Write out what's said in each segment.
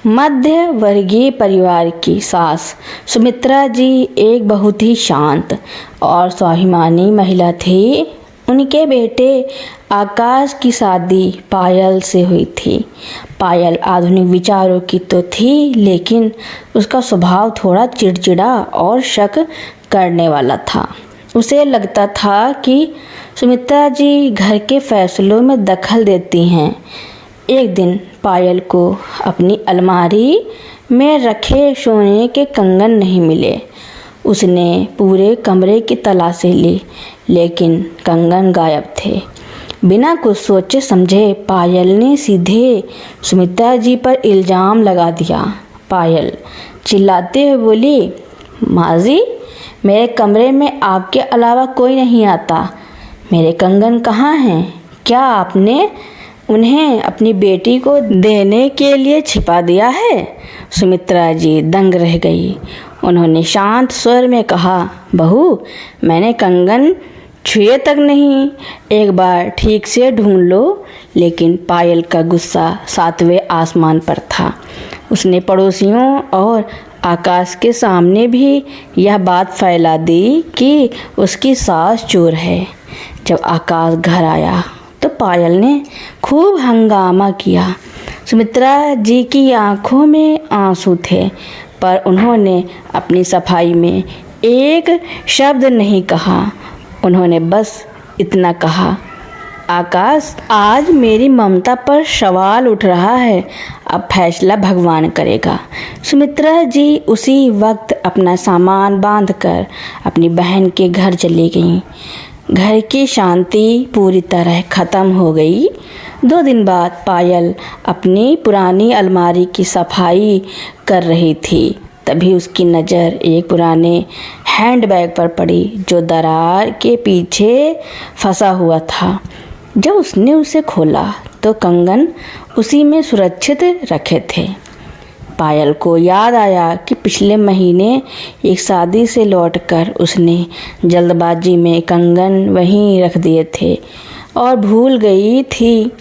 मध्य वर्गीय परिवार की सास सुमित्रा जी एक बहुत ही शांत और स्वाभिमानी महिला थी। उनके बेटे आकाश की शादी पायल से हुई थी। पायल आधुनिक विचारों की तो थी, लेकिन उसका स्वभाव थोड़ा चिड़चिड़ा और शक करने वाला था। उसे लगता था कि सुमित्रा जी घर के फैसलों में दखल देती हैं। एक दिन पायल को अपनी अलमारी में रखे सोने के कंगन नहीं मिले। उसने पूरे कमरे की तलाशी ली, लेकिन कंगन गायब थे। बिना कुछ सोचे समझे पायल ने सीधे सुमित्रा जी पर इल्ज़ाम लगा दिया। पायल चिल्लाते हुए बोली, माँ जी, मेरे कमरे में आपके अलावा कोई नहीं आता। मेरे कंगन कहाँ हैं? क्या आपने उन्हें अपनी बेटी को देने के लिए छिपा दिया है? सुमित्रा जी दंग रह गई। उन्होंने शांत स्वर में कहा, बहू, मैंने कंगन छुए तक नहीं। एक बार ठीक से ढूंढ लो। लेकिन पायल का गुस्सा 7वें आसमान पर था। उसने पड़ोसियों और आकाश के सामने भी यह बात फैला दी कि उसकी सास चोर है। जब आकाश घर आया तो पायल ने खूब हंगामा किया। सुमित्रा जी की आंखों में आंसू थे, पर उन्होंने अपनी सफाई में एक शब्द नहीं कहा। उन्होंने बस इतना कहा, आकाश, आज मेरी ममता पर सवाल उठ रहा है। अब फैसला भगवान करेगा। सुमित्रा जी उसी वक्त अपना सामान बांधकर अपनी बहन के घर चली गईं। घर की शांति पूरी तरह खत्म हो गई। 2 दिन बाद पायल अपनी पुरानी अलमारी की सफाई कर रही थी। तभी उसकी नज़र एक पुराने हैंडबैग पर पड़ी, जो दरार के पीछे फंसा हुआ था। जब उसने उसे खोला तो कंगन उसी में सुरक्षित रखे थे। पायल को याद आया कि पिछले महीने एक शादी से लौटकर उसने जल्दबाजी में कंगन वहीं रख दिए थे और भूल गई थी।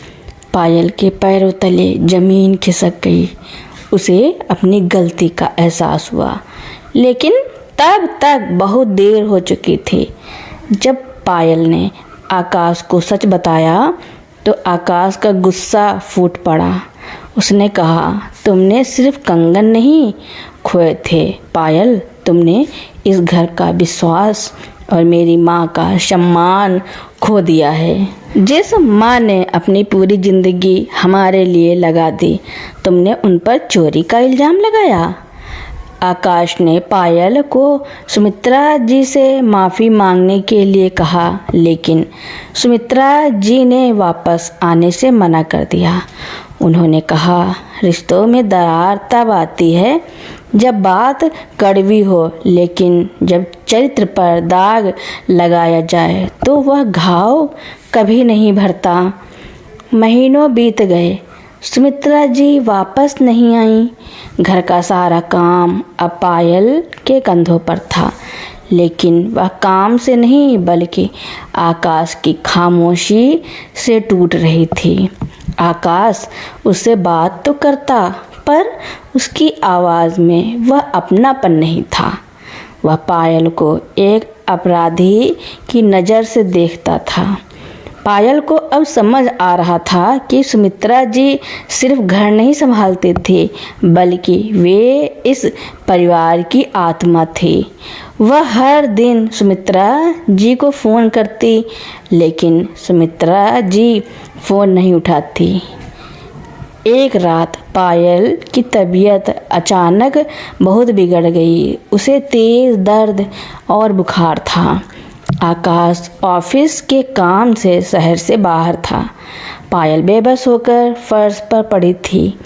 पायल के पैरों तले जमीन खिसक गई। उसे अपनी गलती का एहसास हुआ, लेकिन तब तक बहुत देर हो चुकी थी। जब पायल ने आकाश को सच बताया तो आकाश का गुस्सा फूट पड़ा। उसने कहा, तुमने सिर्फ कंगन नहीं खोए थे पायल, तुमने इस घर का विश्वास और मेरी माँ का सम्मान खो दिया है। जिस माँ ने अपनी पूरी जिंदगी हमारे लिए लगा दी, तुमने उन पर चोरी का इल्ज़ाम लगाया। आकाश ने पायल को सुमित्रा जी से माफ़ी मांगने के लिए कहा, लेकिन सुमित्रा जी ने वापस आने से मना कर दिया। उन्होंने कहा, रिश्तों में दरार तब आती है जब बात कड़वी हो, लेकिन जब चरित्र पर दाग लगाया जाए तो वह घाव कभी नहीं भरता। महीनों बीत गए। सुमित्रा जी वापस नहीं आई। घर का सारा काम अब पायल के कंधों पर था, लेकिन वह काम से नहीं बल्कि आकाश की खामोशी से टूट रही थी। आकाश उससे बात तो करता, पर उसकी आवाज़ में वह अपनापन नहीं था। वह पायल को एक अपराधी की नज़र से देखता था। पायल को अब समझ आ रहा था कि सुमित्रा जी सिर्फ घर नहीं संभालती थी, बल्कि वे इस परिवार की आत्मा थी। वह हर दिन सुमित्रा जी को फ़ोन करती, लेकिन सुमित्रा जी फ़ोन नहीं उठाती। एक रात पायल की तबीयत अचानक बहुत बिगड़ गई। उसे तेज़ दर्द और बुखार था। आकाश ऑफिस के काम से शहर से बाहर था। पायल बेबस होकर फर्श पर पड़ी थी।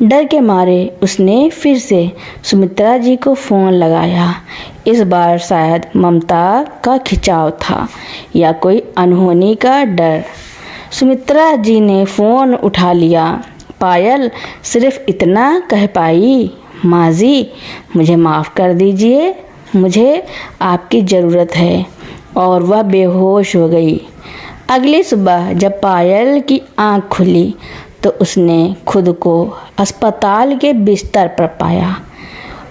डर के मारे उसने फिर से सुमित्रा जी को फ़ोन लगाया। इस बार शायद ममता का खिंचाव था या कोई अनहोनी का डर। सुमित्रा जी ने फ़ोन उठा लिया। पायल सिर्फ इतना कह पाई, माँ जी, मुझे माफ़ कर दीजिए, मुझे आपकी ज़रूरत है, और वह बेहोश हो गई। अगली सुबह जब पायल की आँख खुली तो उसने खुद को अस्पताल के बिस्तर पर पाया।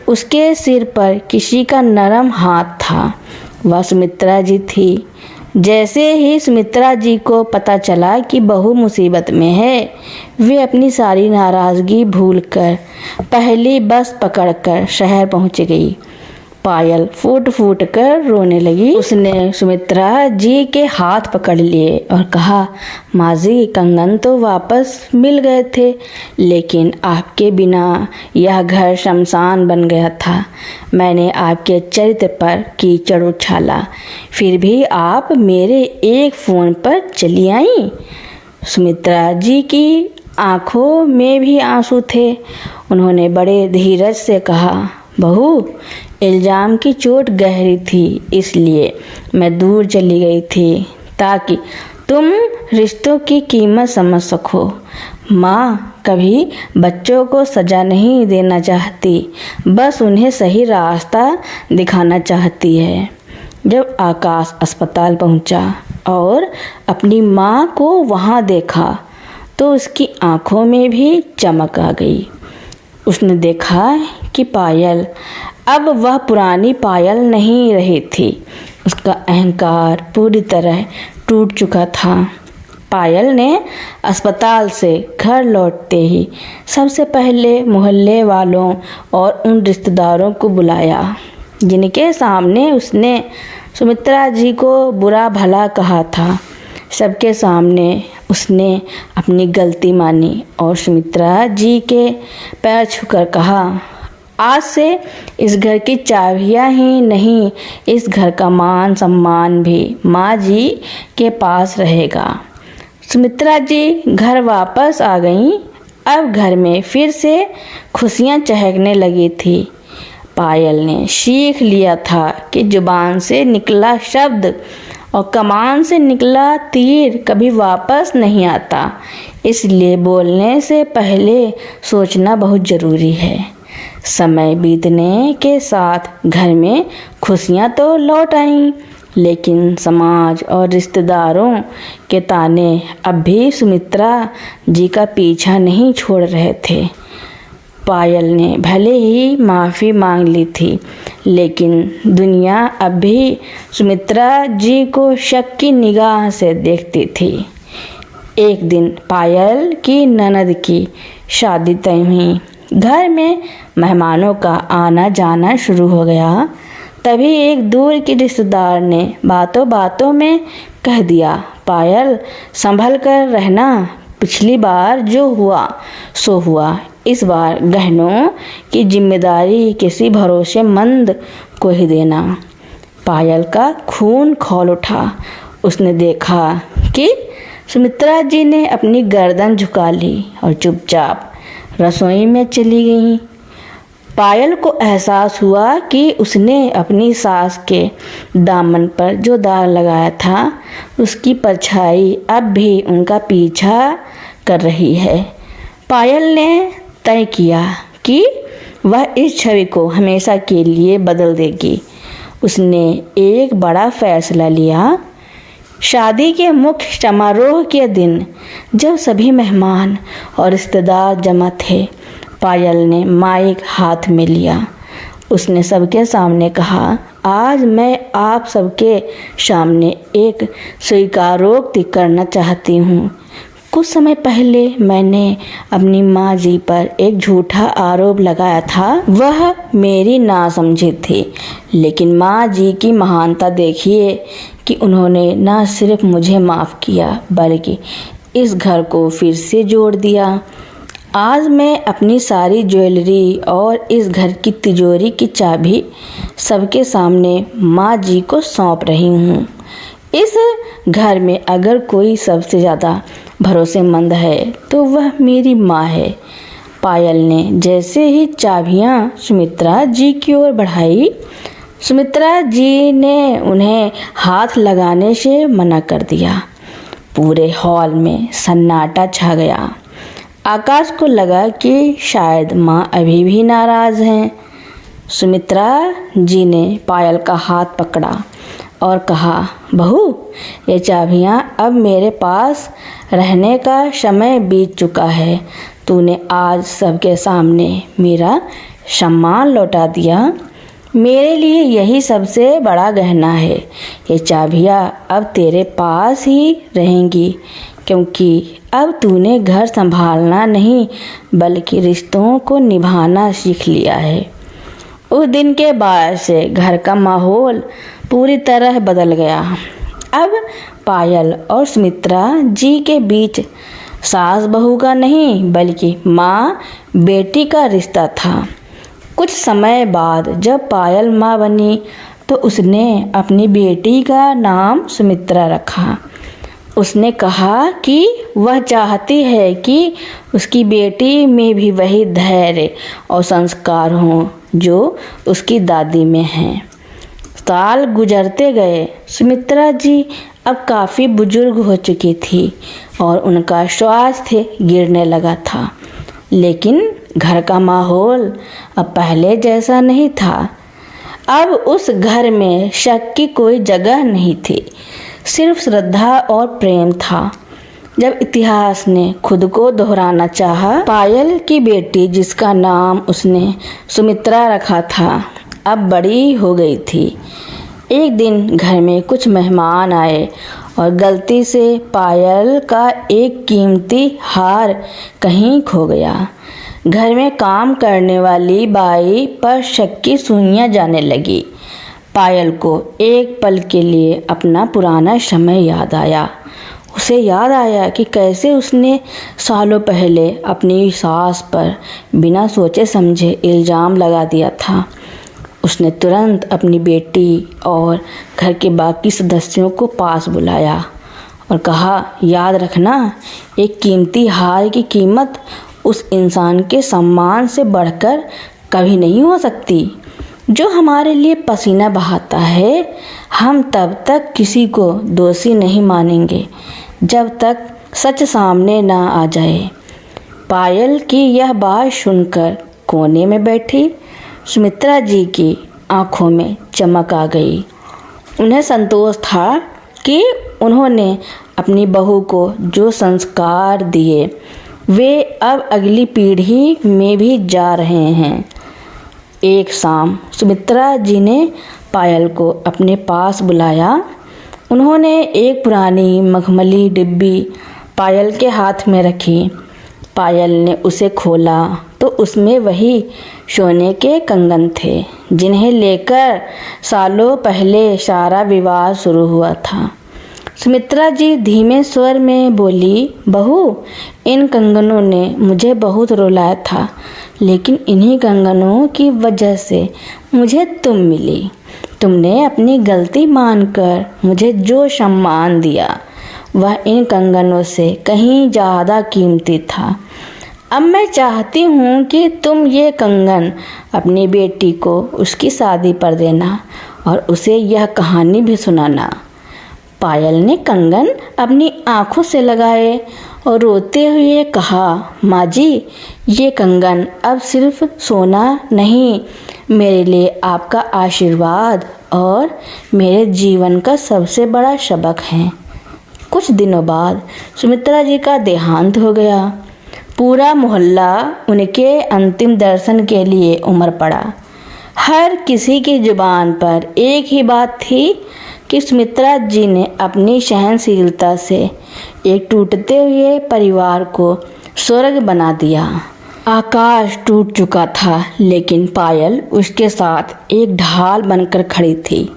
उसके सिर पर किसी का नरम हाथ था। वह सुमित्रा जी थी। जैसे ही सुमित्रा जी को पता चला कि बहू मुसीबत में है, वे अपनी सारी नाराज़गी भूलकर पहली बस पकड़कर शहर पहुंच गई। पायल फूट फूट कर रोने लगी। उसने सुमित्रा जी के हाथ पकड़ लिए और कहा, माँ जी, कंगन तो वापस मिल गए थे, लेकिन आपके बिना यह घर शमशान बन गया था। मैंने आपके चरित्र पर कीचड़ उछाला, फिर भी आप मेरे एक फ़ोन पर चली आईं। सुमित्रा जी की आंखों में भी आंसू थे। उन्होंने बड़े धीरज से कहा, बहू, इल्ज़ाम की चोट गहरी थी, इसलिए मैं दूर चली गई थी ताकि तुम रिश्तों की कीमत समझ सको। माँ कभी बच्चों को सज़ा नहीं देना चाहती, बस उन्हें सही रास्ता दिखाना चाहती है। जब आकाश अस्पताल पहुँचा और अपनी माँ को वहाँ देखा तो उसकी आंखों में भी चमक आ गई। उसने देखा कि पायल अब वह पुरानी पायल नहीं रही थी। उसका अहंकार पूरी तरह टूट चुका था। पायल ने अस्पताल से घर लौटते ही सबसे पहले मोहल्ले वालों और उन रिश्तेदारों को बुलाया जिनके सामने उसने सुमित्रा जी को बुरा भला कहा था। सबके सामने उसने अपनी गलती मानी और सुमित्रा जी के पैर छूकर कहा, आज से इस घर की चाबियां ही नहीं, इस घर का मान सम्मान भी माँ जी के पास रहेगा। सुमित्रा जी घर वापस आ गईं। अब घर में फिर से खुशियाँ चहकने लगी थी। पायल ने सीख लिया था कि जुबान से निकला शब्द और कमान से निकला तीर कभी वापस नहीं आता, इसलिए बोलने से पहले सोचना बहुत ज़रूरी है। समय बीतने के साथ घर में खुशियाँ तो लौट आईं, लेकिन समाज और रिश्तेदारों के ताने अब भी सुमित्रा जी का पीछा नहीं छोड़ रहे थे। पायल ने भले ही माफ़ी मांग ली थी, लेकिन दुनिया अब भी सुमित्रा जी को शक की निगाह से देखती थी। एक दिन पायल की ननद की शादी तय हुई। घर में मेहमानों का आना जाना शुरू हो गया। तभी एक दूर के रिश्तेदार ने बातों बातों में कह दिया, पायल संभल कर रहना, पिछली बार जो हुआ सो हुआ, इस बार गहनों की जिम्मेदारी किसी भरोसेमंद को ही देना। पायल का खून खौल उठा। उसने देखा कि सुमित्रा जी ने अपनी गर्दन झुका ली और चुपचाप रसोई में चली गई। पायल को एहसास हुआ कि उसने अपनी सास के दामन पर जो दाग लगाया था, उसकी परछाई अब भी उनका पीछा कर रही है। पायल ने तय किया कि वह इस छवि को हमेशा के लिए बदल देगी। उसने एक बड़ा फैसला लिया। शादी के मुख्य समारोह के दिन जब सभी मेहमान और रिश्तेदार जमा थे, पायल ने माइक हाथ में लिया। उसने सबके सामने कहा, आज मैं आप सबके सामने एक स्वीकारोक्ति करना चाहती हूँ। कुछ समय पहले मैंने अपनी माँ जी पर एक झूठा आरोप लगाया था। वह मेरी नासमझी थी, लेकिन माँ जी की महानता देखिए कि उन्होंने न सिर्फ मुझे माफ़ किया, बल्कि इस घर को फिर से जोड़ दिया। आज मैं अपनी सारी ज्वेलरी और इस घर की तिजोरी की चाबी सबके सामने माँ जी को सौंप रही हूँ। इस घर में अगर कोई सबसे ज़्यादा भरोसेमंद है तो वह मेरी माँ है। पायल ने जैसे ही चाबियाँ सुमित्रा जी की ओर बढ़ाई, सुमित्रा जी ने उन्हें हाथ लगाने से मना कर दिया। पूरे हॉल में सन्नाटा छा गया। आकाश को लगा कि शायद माँ अभी भी नाराज़ हैं। सुमित्रा जी ने पायल का हाथ पकड़ा और कहा, बहू, ये चाबियाँ अब मेरे पास रहने का समय बीत चुका है। तूने आज सबके सामने मेरा सम्मान लौटा दिया। मेरे लिए यही सबसे बड़ा गहना है। ये चाबियाँ अब तेरे पास ही रहेंगी, क्योंकि अब तूने घर संभालना नहीं बल्कि रिश्तों को निभाना सीख लिया है। उस दिन के बाद से घर का माहौल पूरी तरह बदल गया। अब पायल और सुमित्रा जी के बीच सास बहू का नहीं बल्कि माँ बेटी का रिश्ता था। कुछ समय बाद जब पायल माँ बनी तो उसने अपनी बेटी का नाम सुमित्रा रखा। उसने कहा कि वह चाहती है कि उसकी बेटी में भी वही धैर्य और संस्कार हों जो उसकी दादी में हैं। साल गुजरते गए। सुमित्रा जी अब काफ़ी बुजुर्ग हो चुकी थी और उनका स्वास्थ्य गिरने लगा था। लेकिन घर का माहौल अब पहले जैसा नहीं था। अब उस घर में शक की कोई जगह नहीं थी, सिर्फ श्रद्धा और प्रेम था। जब इतिहास ने खुद को दोहराना चाहा, पायल की बेटी जिसका नाम उसने सुमित्रा रखा था, अब बड़ी हो गई थी। एक दिन घर में कुछ मेहमान आए और गलती से पायल का एक कीमती हार कहीं खो गया। घर में काम करने वाली बाई पर शक की सुइयां जाने लगी। पायल को एक पल के लिए अपना पुराना समय याद आया। उसे याद आया कि कैसे उसने सालों पहले अपनी सास पर बिना सोचे समझे इल्ज़ाम लगा दिया था। उसने तुरंत अपनी बेटी और घर के बाकी सदस्यों को पास बुलाया और कहा, याद रखना, एक कीमती हार की कीमत उस इंसान के सम्मान से बढ़कर कभी नहीं हो सकती जो हमारे लिए पसीना बहाता है। हम तब तक किसी को दोषी नहीं मानेंगे जब तक सच सामने ना आ जाए। पायल की यह बात सुनकर कोने में बैठी सुमित्रा जी की आंखों में चमक आ गई। उन्हें संतोष था कि उन्होंने अपनी बहू को जो संस्कार दिए वे अब अगली पीढ़ी में भी जा रहे हैं। एक शाम सुमित्रा जी ने पायल को अपने पास बुलाया। उन्होंने एक पुरानी मखमली डिब्बी पायल के हाथ में रखी। पायल ने उसे खोला तो उसमें वही सोने के कंगन थे जिन्हें लेकर सालों पहले सारा विवाद शुरू हुआ था। सुमित्रा जी धीमे स्वर में बोली, बहू, इन कंगनों ने मुझे बहुत रुलाया था, लेकिन इन्हीं कंगनों की वजह से मुझे तुम मिली। तुमने अपनी गलती मानकर मुझे जो सम्मान दिया वह इन कंगनों से कहीं ज़्यादा कीमती था। अब मैं चाहती हूँ कि तुम ये कंगन अपनी बेटी को उसकी शादी पर देना और उसे यह कहानी भी सुनाना। पायल ने कंगन अपनी आँखों से लगाए और रोते हुए कहा, माँ जी, ये कंगन अब सिर्फ सोना नहीं, मेरे लिए आपका आशीर्वाद और मेरे जीवन का सबसे बड़ा सबक है। कुछ दिनों बाद सुमित्रा जी का देहांत हो गया। पूरा मोहल्ला उनके अंतिम दर्शन के लिए उमड़ पड़ा। हर किसी की जुबान पर एक ही बात थी कि सुमित्रा जी ने अपनी सहनशीलता से एक टूटते हुए परिवार को स्वर्ग बना दिया। आकाश टूट चुका था, लेकिन पायल उसके साथ एक ढाल बनकर खड़ी थी।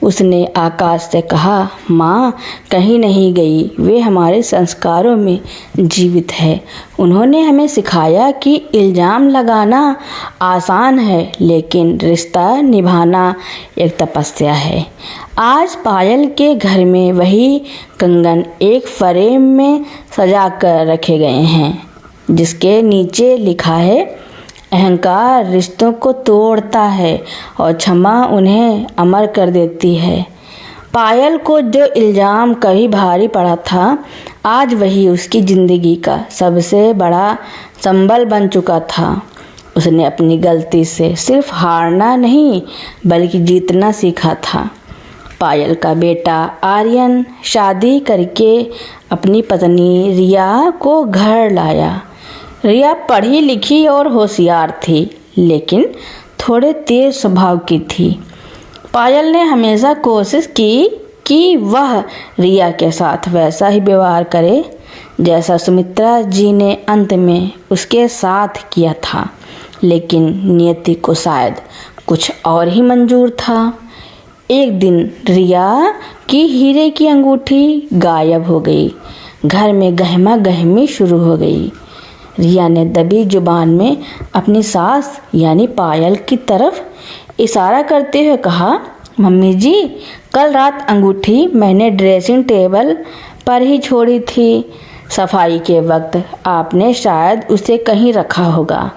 उसने आकाश से कहा, माँ कहीं नहीं गई, वे हमारे संस्कारों में जीवित है। उन्होंने हमें सिखाया कि इल्ज़ाम लगाना आसान है, लेकिन रिश्ता निभाना एक तपस्या है। आज पायल के घर में वही कंगन एक फ्रेम में सजा कर रखे गए हैं, जिसके नीचे लिखा है, अहंकार रिश्तों को तोड़ता है और क्षमा उन्हें अमर कर देती है। पायल को जो इल्ज़ाम कभी भारी पड़ा था, आज वही उसकी ज़िंदगी का सबसे बड़ा संबल बन चुका था। उसने अपनी गलती से सिर्फ हारना नहीं बल्कि जीतना सीखा था। पायल का बेटा आर्यन शादी करके अपनी पत्नी रिया को घर लाया। रिया पढ़ी लिखी और होशियार थी, लेकिन थोड़े तेज स्वभाव की थी। पायल ने हमेशा कोशिश की कि वह रिया के साथ वैसा ही व्यवहार करे जैसा सुमित्रा जी ने अंत में उसके साथ किया था, लेकिन नियति को शायद कुछ और ही मंजूर था। एक दिन रिया की हीरे की अंगूठी गायब हो गई। घर में गहमा गहमी शुरू हो गई। रिया ने दबी जुबान में अपनी सास यानी पायल की तरफ इशारा करते हुए कहा, मम्मी जी, कल रात अंगूठी मैंने ड्रेसिंग टेबल पर ही छोड़ी थी। सफाई के वक्त आपने शायद उसे कहीं रखा होगा।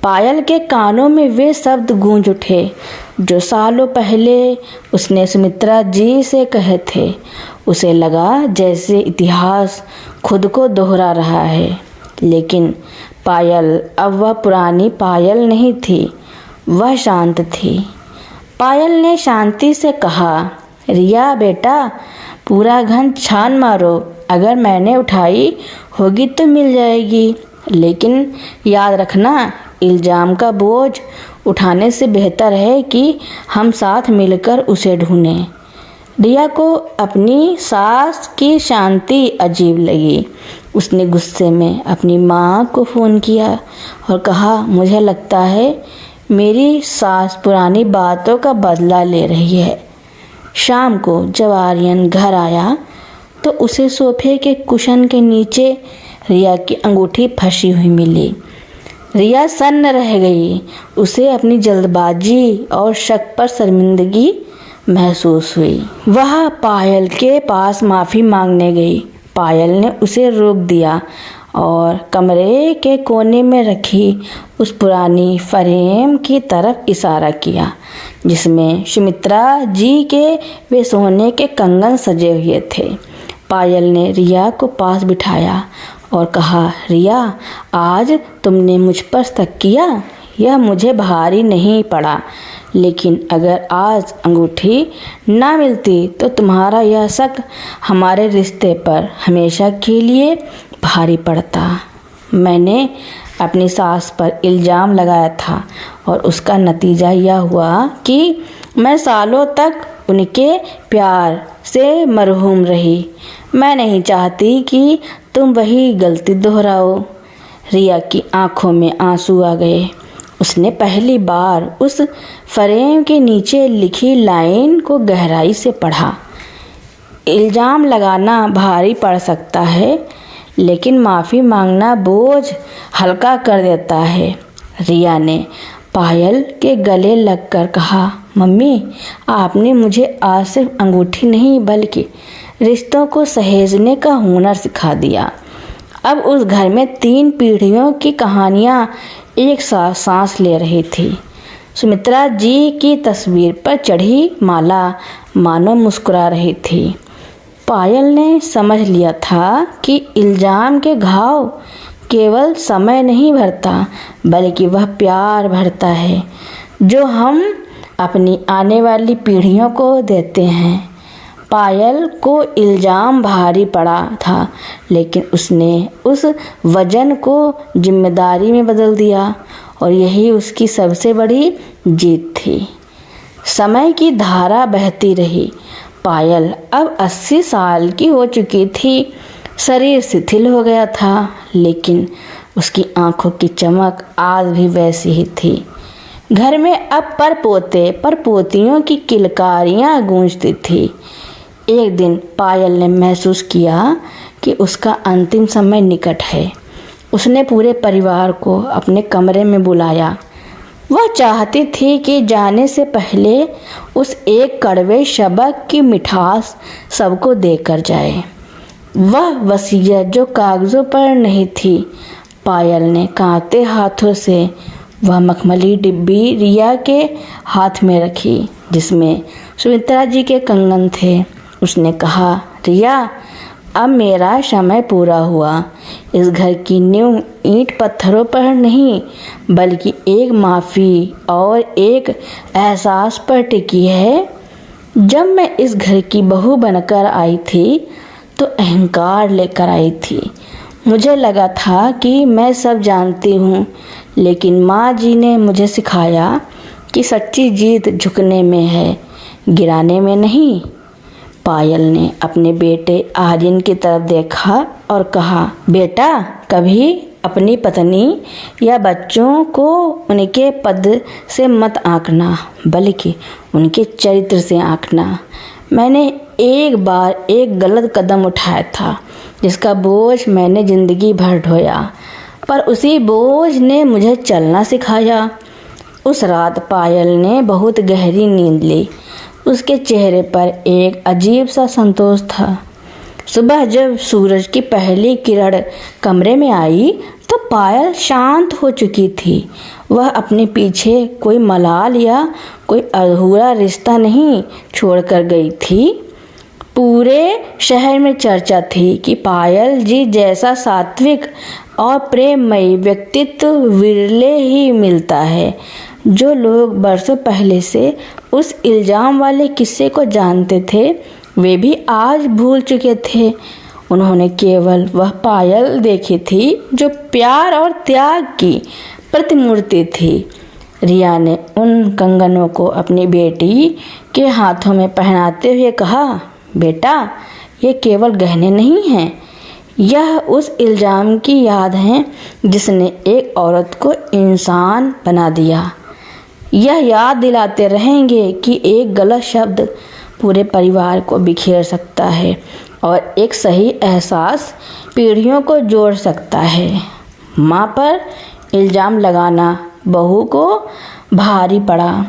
पायल के कानों में वे शब्द गूंज उठे जो सालों पहले उसने सुमित्रा जी से कहे थे। उसे लगा जैसे इतिहास खुद को दोहरा रहा है, लेकिन पायल अब वह पुरानी पायल नहीं थी, वह शांत थी। पायल ने शांति से कहा, रिया बेटा, पूरा घर छान मारो, अगर मैंने उठाई होगी तो मिल जाएगी, लेकिन याद रखना, इल्ज़ाम का बोझ उठाने से बेहतर है कि हम साथ मिलकर उसे ढूंढें। रिया को अपनी सास की शांति अजीब लगी। उसने गुस्से में अपनी माँ को फ़ोन किया और कहा, मुझे लगता है मेरी सास पुरानी बातों का बदला ले रही है। शाम को जब आर्यन घर आया तो उसे सोफे के कुशन के नीचे रिया की अंगूठी फंसी हुई मिली। रिया सन्न रह गई। उसे अपनी जल्दबाजी और शक पर शर्मिंदगी महसूस हुई। वह पायल के पास माफ़ी मांगने गई। पायल ने उसे रोक दिया और कमरे के कोने में रखी उस पुरानी फ्रेम की तरफ इशारा किया जिसमें सुमित्रा जी के वे सोने के कंगन सजे हुए थे। पायल ने रिया को पास बिठाया और कहा, रिया, आज तुमने मुझ पर शक किया, यह मुझे भारी नहीं पड़ा, लेकिन अगर आज अंगूठी ना मिलती तो तुम्हारा यह शक हमारे रिश्ते पर हमेशा के लिए भारी पड़ता। मैंने अपनी सास पर इल्ज़ाम लगाया था और उसका नतीजा यह हुआ कि मैं सालों तक उनके प्यार से मरहूम रही। मैं नहीं चाहती कि तुम वही गलती दोहराओ। रिया की आंखों में आंसू आ गए। उसने पहली बार उस फ्रेम के नीचे लिखी लाइन को गहराई से पढ़ा। इल्ज़ाम लगाना भारी पड़ सकता है, लेकिन माफ़ी मांगना बोझ हल्का कर देता है। रिया ने पायल के गले लगकर कहा, मम्मी, आपने मुझे आज सिर्फ अंगूठी नहीं बल्कि रिश्तों को सहेजने का हुनर सिखा दिया। अब उस घर में 3 पीढ़ियों की कहानियाँ एक साथ सांस ले रही थी। सुमित्रा जी की तस्वीर पर चढ़ी माला मानो मुस्कुरा रही थी। पायल ने समझ लिया था कि इल्ज़ाम के घाव केवल समय नहीं भरता, बल्कि वह प्यार भरता है जो हम अपनी आने वाली पीढ़ियों को देते हैं। पायल को इल्ज़ाम भारी पड़ा था, लेकिन उसने उस वजन को जिम्मेदारी में बदल दिया और यही उसकी सबसे बड़ी जीत थी। समय की धारा बहती रही। पायल अब 80 साल की हो चुकी थी। शरीर शिथिल हो गया था, लेकिन उसकी आंखों की चमक आज भी वैसी ही थी। घर में अब परपोतियों की किलकारियाँ गूंजती थी। एक दिन पायल ने महसूस किया कि उसका अंतिम समय निकट है। उसने पूरे परिवार को अपने कमरे में बुलाया। वह चाहती थी कि जाने से पहले उस एक कड़वे शब्द की मिठास सबको देकर जाए। वह वसीयत जो कागज़ों पर नहीं थी। पायल ने कांपते हाथों से वह मखमली डिब्बी रिया के हाथ में रखी जिसमें सुमित्रा जी के कंगन थे। उसने कहा, रिया, अब मेरा समय पूरा हुआ। इस घर की नींव ईंट पत्थरों पर नहीं, बल्कि एक माफ़ी और एक एहसास पर टिकी है। जब मैं इस घर की बहू बनकर आई थी तो अहंकार लेकर आई थी। मुझे लगा था कि मैं सब जानती हूँ, लेकिन माँ जी ने मुझे सिखाया कि सच्ची जीत झुकने में है, गिराने में नहीं। पायल ने अपने बेटे आर्यन की तरफ देखा और कहा, बेटा, कभी अपनी पत्नी या बच्चों को उनके पद से मत आंकना, बल्कि उनके चरित्र से आंकना। मैंने एक बार एक गलत कदम उठाया था, जिसका बोझ मैंने जिंदगी भर ढोया, पर उसी बोझ ने मुझे चलना सिखाया। उस रात पायल ने बहुत गहरी नींद ली। उसके चेहरे पर एक अजीब सा संतोष था। सुबह जब सूरज की पहली किरण कमरे में आई तो पायल शांत हो चुकी थी। वह अपने पीछे कोई मलाल या कोई अधूरा रिश्ता नहीं छोड़कर गई थी। पूरे शहर में चर्चा थी कि पायल जी जैसा सात्विक और प्रेममयी व्यक्तित्व विरले ही मिलता है। जो लोग बरसों पहले से उस इल्जाम वाले किस्से को जानते थे, वे भी आज भूल चुके थे। उन्होंने केवल वह पायल देखी थी जो प्यार और त्याग की प्रतिमूर्ति थी। रिया ने उन कंगनों को अपनी बेटी के हाथों में पहनाते हुए कहा, बेटा, ये केवल गहने नहीं हैं, यह उस इल्जाम की याद है जिसने एक औरत को इंसान बना दिया। यह याद दिलाते रहेंगे कि एक गलत शब्द पूरे परिवार को बिखेर सकता है और एक सही एहसास पीढ़ियों को जोड़ सकता है। माँ पर इल्ज़ाम लगाना बहू को भारी पड़ा।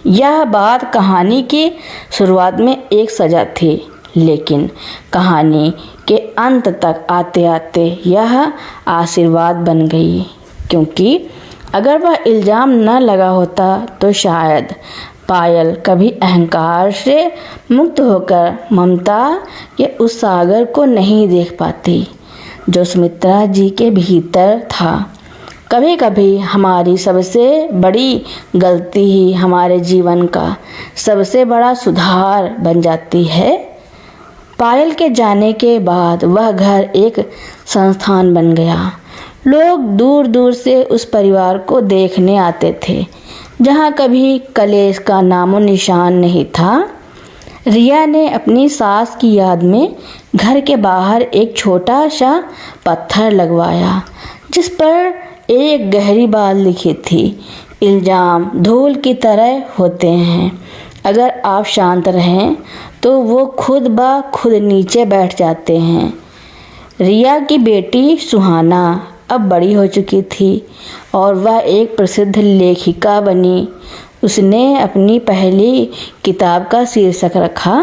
यह बात कहानी की शुरुआत में एक सजा थी, लेकिन कहानी के अंत तक आते आते यह आशीर्वाद बन गई, क्योंकि अगर वह इल्ज़ाम न लगा होता तो शायद पायल कभी अहंकार से मुक्त होकर ममता के उस सागर को नहीं देख पाती जो सुमित्रा जी के भीतर था। कभी कभी हमारी सबसे बड़ी गलती ही हमारे जीवन का सबसे बड़ा सुधार बन जाती है। पायल के जाने के बाद वह घर एक संस्थान बन गया। लोग दूर दूर से उस परिवार को देखने आते थे, जहाँ कभी कलेश का नामो निशान नहीं था। रिया ने अपनी सास की याद में घर के बाहर एक छोटा सा पत्थर लगवाया, जिस पर एक गहरी बात लिखी थी, इल्ज़ाम धूल की तरह होते हैं, अगर आप शांत रहें तो वो खुद ब खुद नीचे बैठ जाते हैं। रिया की बेटी सुहाना अब बड़ी हो चुकी थी और वह एक प्रसिद्ध लेखिका बनी। उसने अपनी पहली किताब का शीर्षक रखा,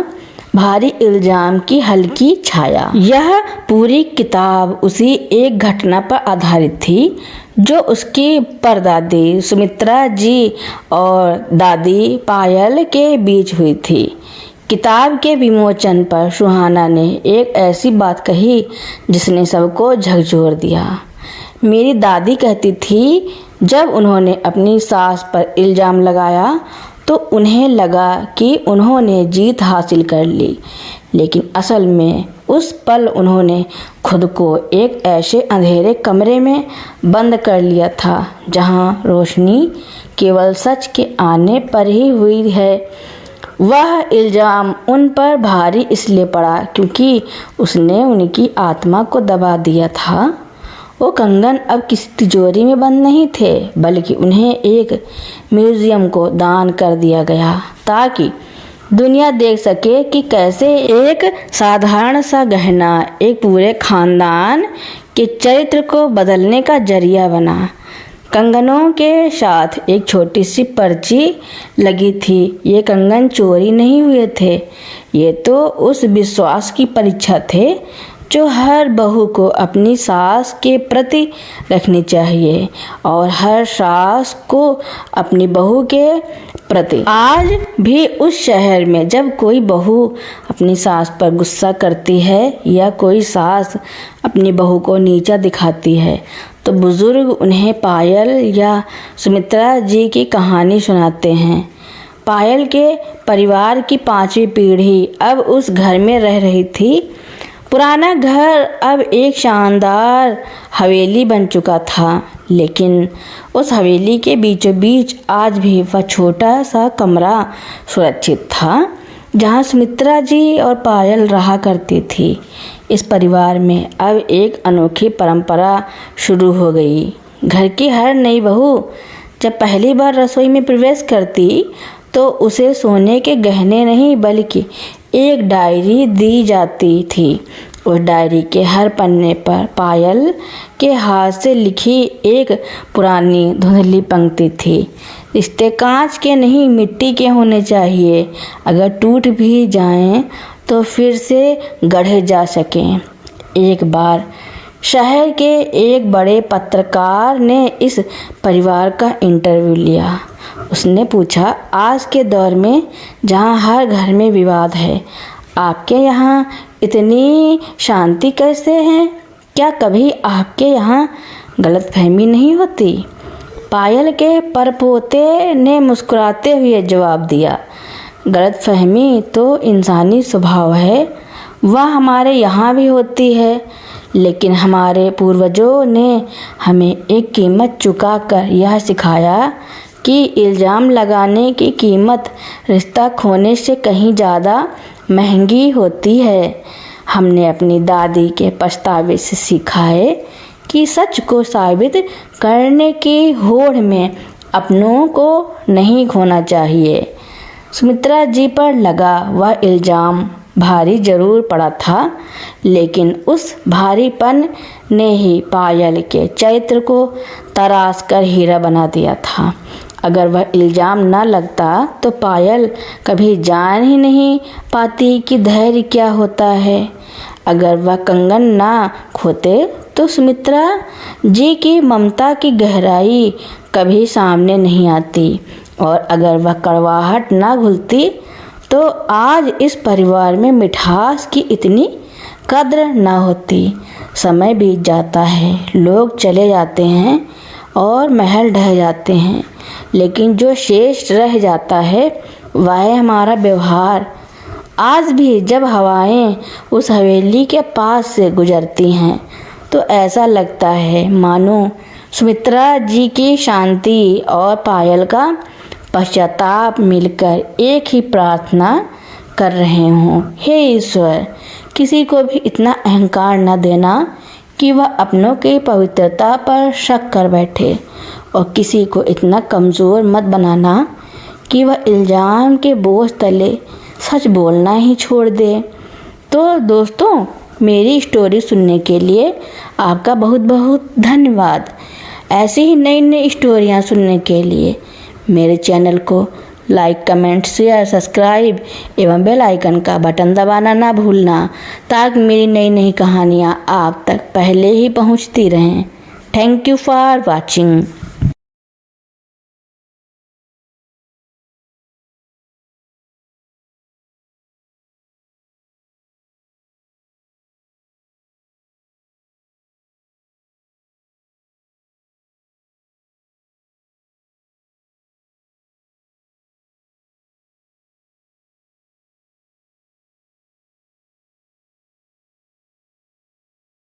भारी इल्जाम की हल्की छाया। यह पूरी किताब उसी एक घटना पर आधारित थी जो उसकी परदादी सुमित्रा जी और दादी पायल के बीच हुई थी। किताब के विमोचन पर सुहाना ने एक ऐसी बात कही जिसने सबको झकझोर दिया। मेरी दादी कहती थी, जब उन्होंने अपनी सास पर इल्ज़ाम लगाया तो उन्हें लगा कि उन्होंने जीत हासिल कर ली, लेकिन असल में उस पल उन्होंने खुद को एक ऐसे अंधेरे कमरे में बंद कर लिया था जहां रोशनी केवल सच के आने पर ही हुई है। वह इल्ज़ाम उन पर भारी इसलिए पड़ा क्योंकि उसने उनकी आत्मा को दबा दिया था। वो कंगन अब किसी तिजोरी में बंद नहीं थे, बल्कि उन्हें एक म्यूजियम को दान कर दिया गया ताकि दुनिया देख सके कि कैसे एक साधारण सा गहना एक पूरे खानदान के चरित्र को बदलने का जरिया बना। कंगनों के साथ एक छोटी सी पर्ची लगी थी। ये कंगन चोरी नहीं हुए थे, ये तो उस विश्वास की परीक्षा थे जो हर बहू को अपनी सास के प्रति रखनी चाहिए और हर सास को अपनी बहू के प्रति। आज भी उस शहर में जब कोई बहू अपनी सास पर गुस्सा करती है या कोई सास अपनी बहू को नीचा दिखाती है तो बुजुर्ग उन्हें पायल या सुमित्रा जी की कहानी सुनाते हैं। पायल के परिवार की 5वीं पीढ़ी अब उस घर में रह रही थी। पुराना घर अब एक शानदार हवेली बन चुका था, लेकिन उस हवेली के बीचों बीच आज भी वह छोटा सा कमरा सुरक्षित था, जहाँ सुमित्रा जी और पायल रहा करती थी। इस परिवार में अब एक अनोखी परंपरा शुरू हो गई। घर की हर नई बहू जब पहली बार रसोई में प्रवेश करती तो उसे सोने के गहने नहीं बल्कि एक डायरी दी जाती थी। उस डायरी के हर पन्ने पर पायल के हाथ से लिखी एक पुरानी धुंधली पंक्ति थी। रिश्ते कांच के नहीं मिट्टी के होने चाहिए, अगर टूट भी जाएं तो फिर से गढ़े जा सकें। एक बार शहर के एक बड़े पत्रकार ने इस परिवार का इंटरव्यू लिया। उसने पूछा, आज के दौर में जहाँ हर घर में विवाद है, आपके यहाँ इतनी शांति कैसे है? क्या कभी आपके यहाँ गलतफहमी नहीं होती? पायल के परपोते ने मुस्कुराते हुए जवाब दिया, गलतफहमी तो इंसानी स्वभाव है, वह हमारे यहाँ भी होती है, लेकिन हमारे पूर्वजों ने हमें एक कीमत चुकाकर यह सिखाया कि इल्ज़ाम लगाने की कीमत रिश्ता खोने से कहीं ज़्यादा महंगी होती है। हमने अपनी दादी के पछतावे से सीखा है कि सच को साबित करने की होड़ में अपनों को नहीं खोना चाहिए। सुमित्रा जी पर लगा वह इल्ज़ाम भारी जरूर पड़ा था, लेकिन उस भारीपन ने ही पायल के चरित्र को तराश कर हीरा बना दिया था। अगर वह इल्ज़ाम न लगता तो पायल कभी जान ही नहीं पाती कि धैर्य क्या होता है। अगर वह कंगन ना खोते तो सुमित्रा जी की ममता की गहराई कभी सामने नहीं आती, और अगर वह कड़वाहट ना घुलती तो आज इस परिवार में मिठास की इतनी कद्र ना होती। समय बीत जाता है, लोग चले जाते हैं और महल ढह जाते हैं, लेकिन जो शेष रह जाता है वह है हमारा व्यवहार। आज भी जब हवाएं उस हवेली के पास से गुजरती हैं तो ऐसा लगता है मानो सुमित्रा जी की शांति और पायल का पश्चाताप मिलकर एक ही प्रार्थना कर रहे हों, हे ईश्वर, किसी को भी इतना अहंकार न देना कि वह अपनों की पवित्रता पर शक कर बैठे, और किसी को इतना कमज़ोर मत बनाना कि वह इल्ज़ाम के बोझ तले सच बोलना ही छोड़ दे। तो दोस्तों, मेरी स्टोरी सुनने के लिए आपका बहुत बहुत धन्यवाद। ऐसी ही नई नई स्टोरियाँ सुनने के लिए मेरे चैनल को लाइक, कमेंट, शेयर, सब्सक्राइब एवं बेल आइकन का बटन दबाना ना भूलना, ताकि मेरी नई नई कहानियाँ आप तक पहले ही पहुँचती रहें। Thank you for watching.